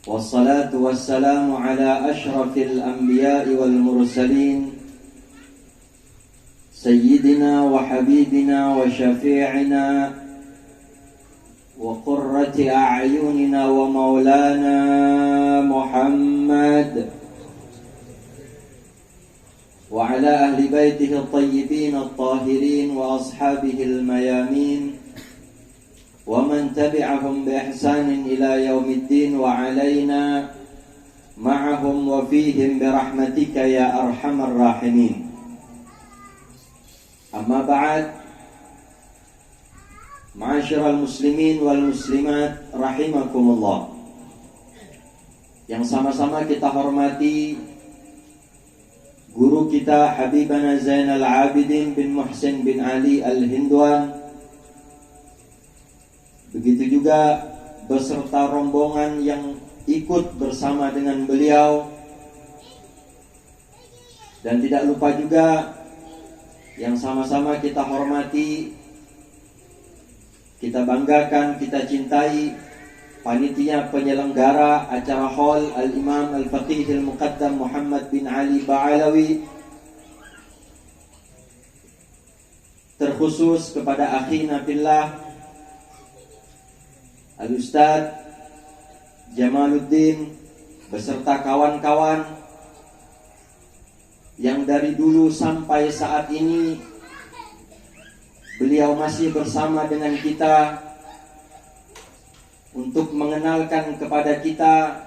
والصلاة والسلام على أشرف الأنبياء والمرسلين سيدنا وحبيبنا وشفيعنا وقرة أعيننا ومولانا محمد وعلى أهل بيته الطيبين الطاهرين وأصحابه الميامين ومن تبعهم بإحسان إلى يوم الدين وعلينا معهم وفيهم برحمتك يا أرحم الراحمين. أما بعد، Ma'asyiral muslimin wal muslimat rahimakumullah, yang sama-sama kita hormati guru kita Habibana Zainal Abidin bin Muhsin bin Ali Al-Hindwan, begitu juga beserta rombongan yang ikut bersama dengan beliau, dan tidak lupa juga yang sama-sama kita hormati, kita banggakan, kita cintai panitia penyelenggara acara Hall Al-Imam Al-Faqih Al-Muqaddam Muhammad bin Ali Ba'alawi, terkhusus kepada akhina fillah Al-Ustadz Jamaluddin beserta kawan-kawan yang dari dulu sampai saat ini beliau masih bersama dengan kita untuk mengenalkan kepada kita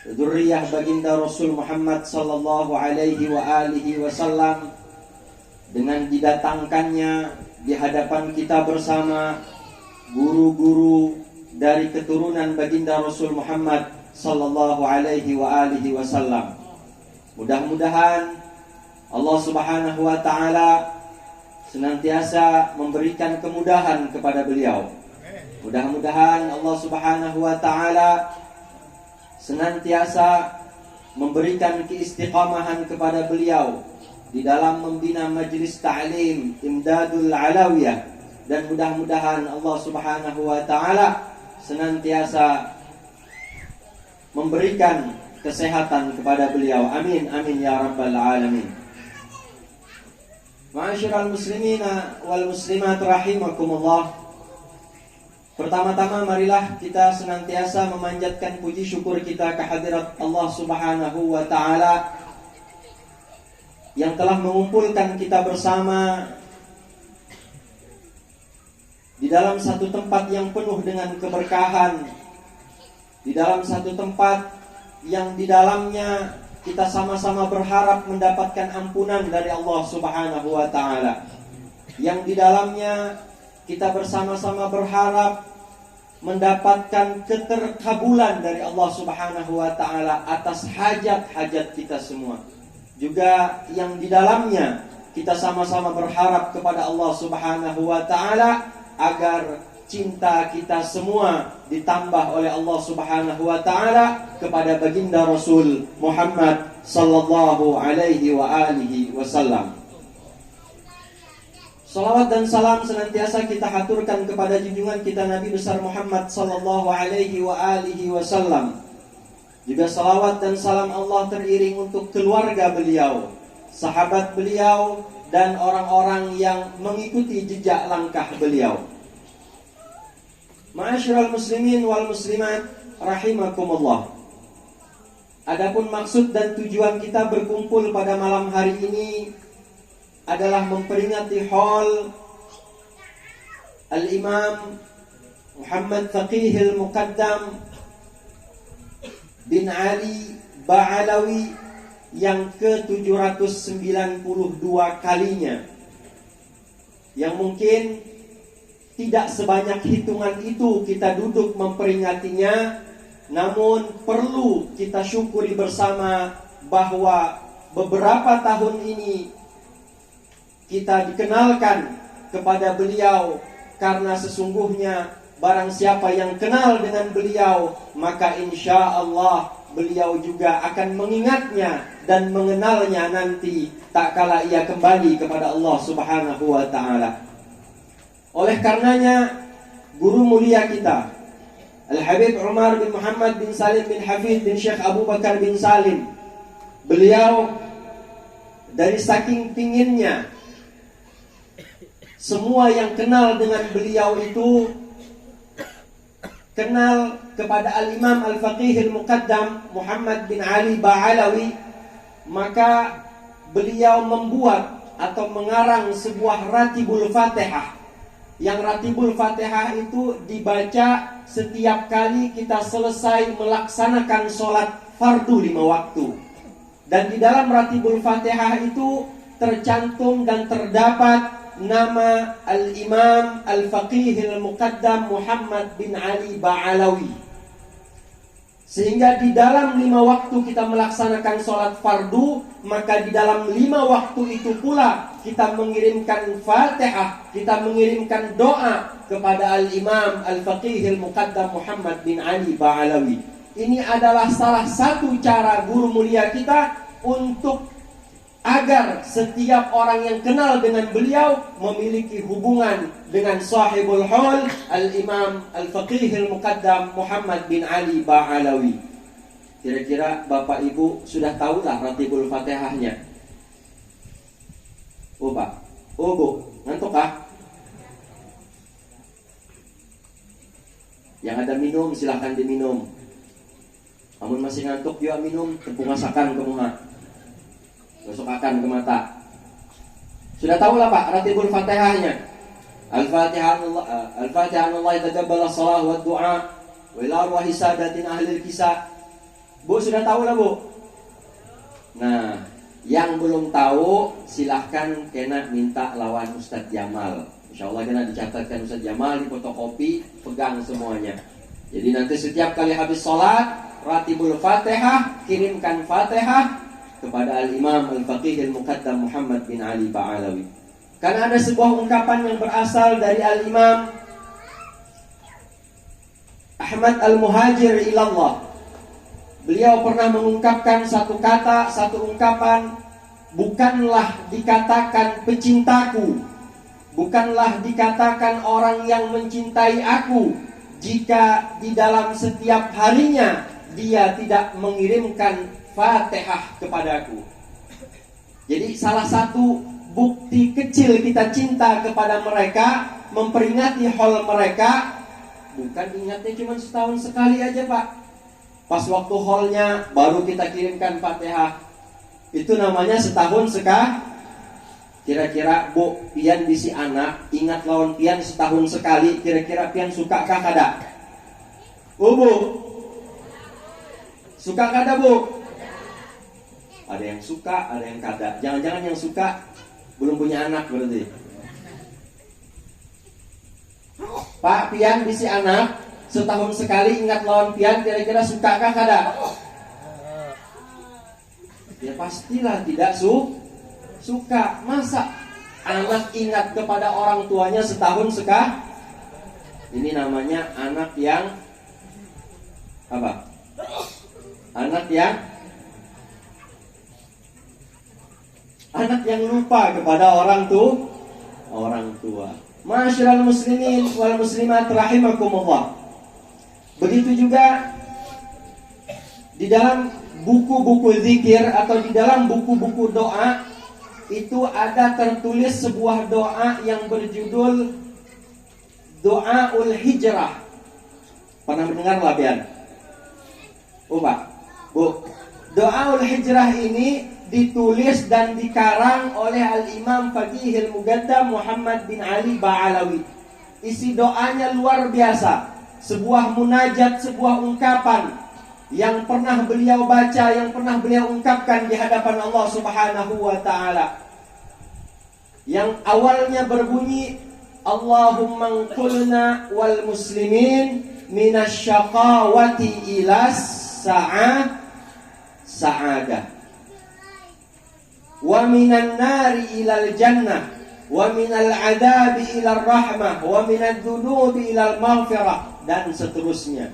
dzurriyyah baginda Rasul Muhammad sallallahu alaihi wa alihi wasallam, dengan didatangkannya di hadapan kita bersama guru-guru dari keturunan baginda Rasul Muhammad sallallahu alaihi wa alihi wasallam. Mudah-mudahan Allah Subhanahu wa taala senantiasa memberikan kemudahan kepada beliau. Mudah-mudahan Allah Subhanahu wa taala senantiasa memberikan keistiqamahan kepada beliau di dalam membina majelis ta'lim Imdadul Alawiyah, dan mudah-mudahan Allah Subhanahu wa taala senantiasa memberikan kesehatan kepada beliau. Amin amin ya rabbal alamin. Ma'asyiral muslimina wal muslimat rahimakumullah. Pertama-tama marilah kita senantiasa memanjatkan puji syukur kita kehadirat Allah Subhanahu wa taala yang telah mengumpulkan kita bersama di dalam satu tempat yang penuh dengan keberkahan, di dalam satu tempat yang di dalamnya kita sama-sama berharap mendapatkan ampunan dari Allah Subhanahu wa taala, yang di dalamnya kita bersama-sama berharap mendapatkan keterkabulan dari Allah Subhanahu wa taala atas hajat-hajat kita semua. Juga yang di dalamnya kita sama-sama berharap kepada Allah Subhanahu wa taala agar cinta kita semua ditambah oleh Allah Subhanahu wa taala kepada baginda Rasul Muhammad sallallahu alaihi wa alihi wasallam. Salawat dan salam senantiasa kita haturkan kepada junjungan kita Nabi besar Muhammad sallallahu alaihi wa alihi wasallam. Juga salawat dan salam Allah teriring untuk keluarga beliau, sahabat beliau, dan orang-orang yang mengikuti jejak langkah beliau. Ma'asyiral muslimin wal muslimat rahimakumullah. Adapun maksud dan tujuan kita berkumpul pada malam hari ini adalah memperingati haul Al-Imam Muhammad Faqih Al-Muqaddam bin Ali Ba'alawi yang ke-792 kalinya, yang mungkin tidak sebanyak hitungan itu kita duduk memperingatinya, namun perlu kita syukuri bersama bahwa beberapa tahun ini kita dikenalkan kepada beliau, karena sesungguhnya barang siapa yang kenal dengan beliau, maka insya Allah beliau juga akan mengingatnya dan mengenalnya nanti tak kala ia kembali kepada Allah Subhanahu wa ta'ala. Oleh karenanya, guru mulia kita Al-Habib Umar bin Muhammad bin Salim bin Hafid bin Syekh Abu Bakar bin Salim. Beliau dari saking pinginnya semua yang kenal dengan beliau itu kenal kepada Al-Imam Al-Faqih Al-Muqaddam Muhammad bin Ali Ba'alawi, maka beliau membuat atau mengarang sebuah Ratibul Fatihah. Yang Ratibul Fatihah itu dibaca setiap kali kita selesai melaksanakan sholat fardu 5 waktu. Dan di dalam Ratibul Fatihah itu tercantum dan terdapat nama Al-Imam Al-Faqih Al-Muqaddam Muhammad bin Ali Ba'alawi. Sehingga di dalam 5 waktu kita melaksanakan sholat fardu, maka di dalam 5 waktu itu pula kita mengirimkan Fatihah, kita mengirimkan doa kepada Al-Imam Al-Faqih Al-Muqaddam Muhammad bin Ali Ba'alawi. Ini adalah salah satu cara guru mulia kita untuk agar setiap orang yang kenal dengan beliau memiliki hubungan dengan sahibul haul Al-Imam Al-Faqih Al-Muqaddam Muhammad bin Ali Ba'alawi. Kira-kira Bapak Ibu sudah tahulah Ratibul Fatihahnya? Oh Pak, oh Bu, ngantuk kah? Yang ada minum silahkan diminum. Namun masih ngantuk yuk minum tepung masakan ke muka, gosok akan ke mata. Sudah tahulah Pak Ratibul Fatihahnya. Al-Fatihah Allah taqabbala shalah wa du'a wa ila arwahi sadatin ahli kisah. Bu sudah tahulah Bu. Nah, yang belum tahu silahkan kena minta lawan Ustadz Jamal. Insyaallah kena dicatatkan Ustadz Jamal di fotokopi, pegang semuanya. Jadi nanti setiap kali habis sholat Ratibul Fatihah, kirimkan Fatihah kepada Al-Imam Al-Faqih Al-Muqaddam Muhammad bin Ali Ba'alawi. Karena ada sebuah ungkapan yang berasal dari Al-Imam Ahmad Al-Muhajir ilallah. Beliau pernah mengungkapkan satu kata, satu ungkapan, bukanlah dikatakan pecintaku, bukanlah dikatakan orang yang mencintai aku jika di dalam setiap harinya dia tidak mengirimkan Fatihah kepadaku. Jadi salah satu bukti kecil kita cinta kepada mereka, memperingati haul mereka, bukan ingatnya cuma setahun sekali aja Pak. Pas waktu haulnya baru kita kirimkan Fatihah. Itu namanya setahun sekali. Kira-kira Bu, pian bisi anak ingat lawan pian setahun sekali, kira-kira pian suka kah kada? Bu, suka kada Bu? Ada yang suka, ada yang kada. Jangan-jangan yang suka belum punya anak berarti. Pak, pian bisi anak setahun sekali ingat lawan pian, kira-kira suka kah kada? Ya pastilah tidak suka. Masa anak ingat kepada orang tuanya setahun sekali? Ini namanya anak yang apa? Anak yang lupa kepada orang tua. Ma'asyiral muslimin wal muslimat rahimakumullah. Begitu juga di dalam buku-buku zikir atau di dalam buku-buku doa itu ada tertulis sebuah doa yang berjudul Doaul Hijrah. Pernah mendengar lah Bian? Oh Pak, Bu, Doaul Hijrah ini ditulis dan dikarang oleh Al-Imam Faqih Al-Muqaddam Muhammad bin Ali Ba'alawi. Isi doanya luar biasa. Sebuah munajat, sebuah ungkapan yang pernah beliau baca, yang pernah beliau ungkapkan di hadapan Allah Subhanahu wa ta'ala. Yang awalnya berbunyi, Allahumma nqulna wal muslimin minasyaqawati ila sa'adah wa minan nari ilal jannah wa minal adabi ilal rahmah wa minad dunubi ilal maghfirah, dan seterusnya.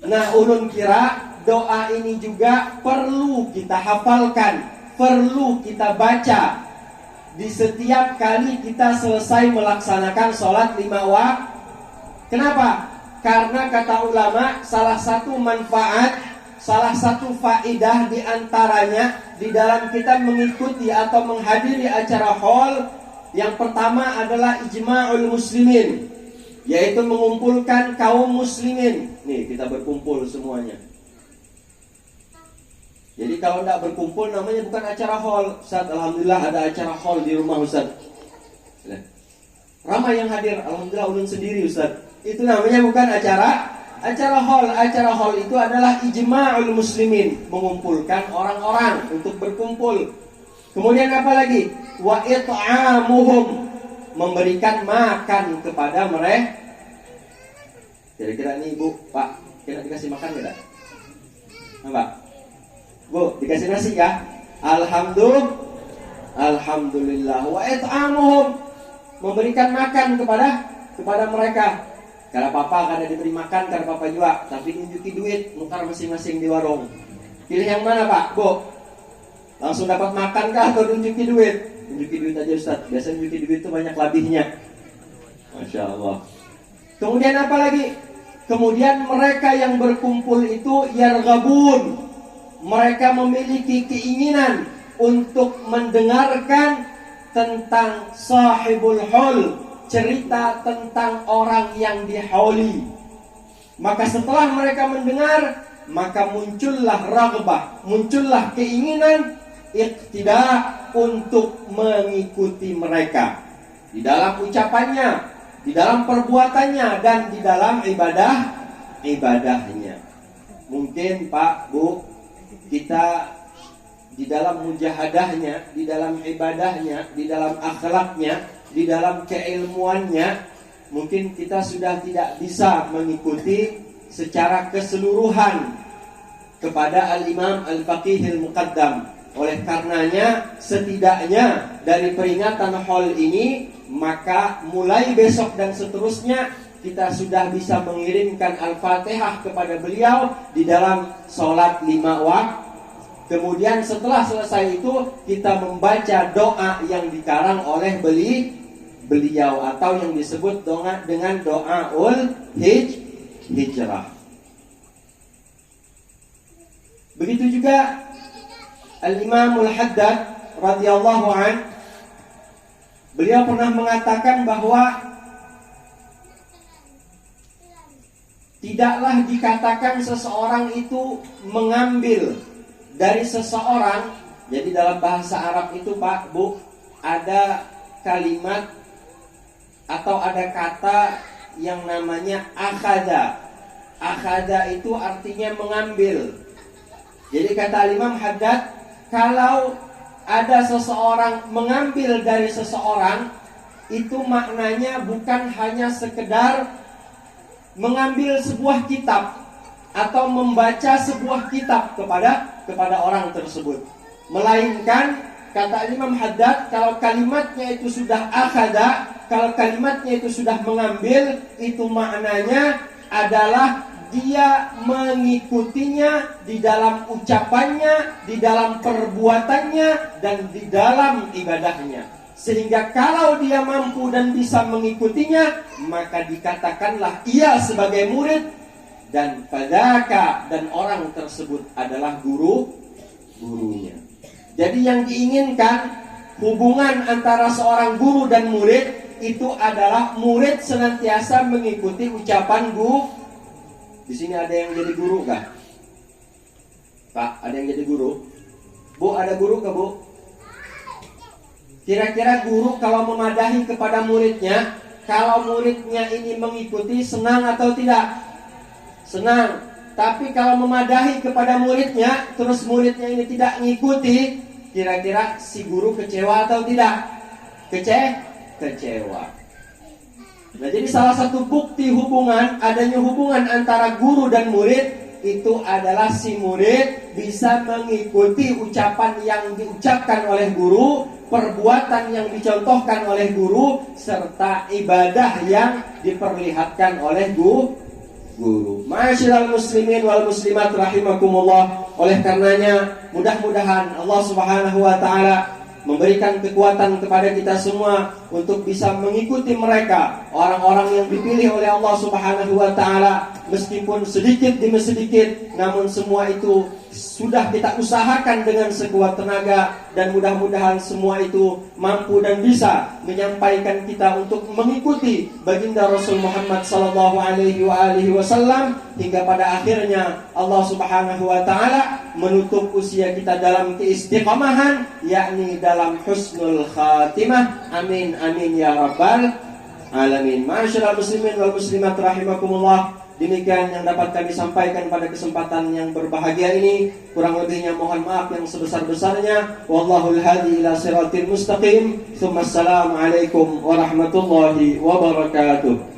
Nah, ulun kira doa ini juga perlu kita hafalkan, perlu kita baca di setiap kali kita selesai melaksanakan sholat 5 waktu. Kenapa? Karena kata ulama, salah satu manfaat, salah satu faidah diantaranya di dalam kita mengikuti atau menghadiri acara haul, yang pertama adalah ijma'ul muslimin, yaitu mengumpulkan kaum muslimin. Nih, kita berkumpul semuanya. Jadi kalau tidak berkumpul namanya bukan acara haul. Ustaz, alhamdulillah ada acara haul di rumah Ustaz. Ramai yang hadir, alhamdulillah ulun sendiri Ustaz. Itu namanya bukan acara haul. Acara haul itu adalah ijma'ul muslimin, mengumpulkan orang-orang untuk berkumpul. Kemudian apa lagi? Wa it'amuhum, memberikan makan kepada mereka. Kira-kira nih Bu, Pak, kira dikasih makan enggak? Mbak, Bu, dikasih nasi ya? Alhamdulillah. Wa it'amuhum, memberikan makan kepada mereka. Karena papa kada diberi makan, karena papa juga, tapi nunjuki duit, nukar masing-masing di warung. Pilih yang mana Pak, Bu? Langsung dapat makan kah atau nunjuki duit? Nunjuki duit aja Ustaz. Biasanya nunjuki duit itu banyak labihnya. Masya Allah. Kemudian apa lagi? Kemudian mereka yang berkumpul itu yarghabun, mereka memiliki keinginan untuk mendengarkan tentang sahibul haul, cerita tentang orang yang dihauli. Maka setelah mereka mendengar, maka muncullah raghbah, muncullah keinginan iqtida untuk mengikuti mereka di dalam ucapannya, di dalam perbuatannya, dan di dalam ibadahnya. Mungkin Pak, Bu, kita di dalam mujahadahnya, di dalam ibadahnya, di dalam akhlaknya, di dalam keilmuannya, mungkin kita sudah tidak bisa mengikuti secara keseluruhan kepada Al-Imam Al-Faqihil Muqaddam. Oleh karenanya, setidaknya dari peringatan haul ini, maka mulai besok dan seterusnya kita sudah bisa mengirimkan Al-Fatihah kepada beliau di dalam sholat 5 waktu. Kemudian setelah selesai itu, kita membaca doa yang dikarang oleh beliau atau yang disebut dengan doaul hijrah. Begitu juga Al-Imamul Haddad radhiyallahu an, beliau pernah mengatakan bahwa tidaklah dikatakan seseorang itu mengambil dari seseorang. Jadi dalam bahasa Arab itu Pak, Bu, ada kalimat atau ada kata yang namanya akhada. Akhada itu artinya mengambil. Jadi kata Imam Haddad, kalau ada seseorang mengambil dari seseorang, itu maknanya bukan hanya sekedar mengambil sebuah kitab atau membaca sebuah kitab kepada orang tersebut, melainkan kata Imam Haddad, kalau kalimatnya itu sudah akhada, kalau kalimatnya itu sudah mengambil, itu maknanya adalah dia mengikutinya di dalam ucapannya, di dalam perbuatannya, dan di dalam ibadahnya. Sehingga kalau dia mampu dan bisa mengikutinya, maka dikatakanlah ia sebagai murid, dan fadaka, dan orang tersebut adalah gurunya. Jadi yang diinginkan hubungan antara seorang guru dan murid itu adalah murid senantiasa mengikuti ucapan guru. Di sini ada yang jadi guru kah? Pak, ada yang jadi guru? Bu, ada guru kah, Bu? Kira-kira guru kalau memadahi kepada muridnya, kalau muridnya ini mengikuti, senang atau tidak? Senang. Tapi kalau memadahi kepada muridnya, terus muridnya ini tidak mengikuti, kira-kira si guru kecewa atau tidak? Kecewa. Nah, jadi salah satu bukti adanya hubungan antara guru dan murid itu adalah si murid bisa mengikuti ucapan yang diucapkan oleh guru, perbuatan yang dicontohkan oleh guru, serta ibadah yang diperlihatkan oleh guru. Ma'asyiral muslimin wal muslimat rahimakumullah. Oleh karenanya, mudah-mudahan Allah Subhanahu wa taala memberikan kekuatan kepada kita semua untuk bisa mengikuti mereka, orang-orang yang dipilih oleh Allah Subhanahu wa taala, meskipun sedikit demi sedikit, namun semua itu sudah kita usahakan dengan sekuat tenaga, dan mudah-mudahan semua itu mampu dan bisa menyampaikan kita untuk mengikuti baginda Rasul Muhammad sallallahu alaihi wasallam hingga pada akhirnya Allah Subhanahu wa taala menutup usia kita dalam keistiqamahan, yakni dalam husnul khatimah. Amin amin ya rabbal alamin. Ma'asyiral muslimin wal muslimat rahimakumullah. Demikian yang dapat kami sampaikan pada kesempatan yang berbahagia ini. Kurang lebihnya mohon maaf yang sebesar-besarnya. Wallahul hadi ila siratil mustaqim. Assalamualaikum warahmatullahi wabarakatuh.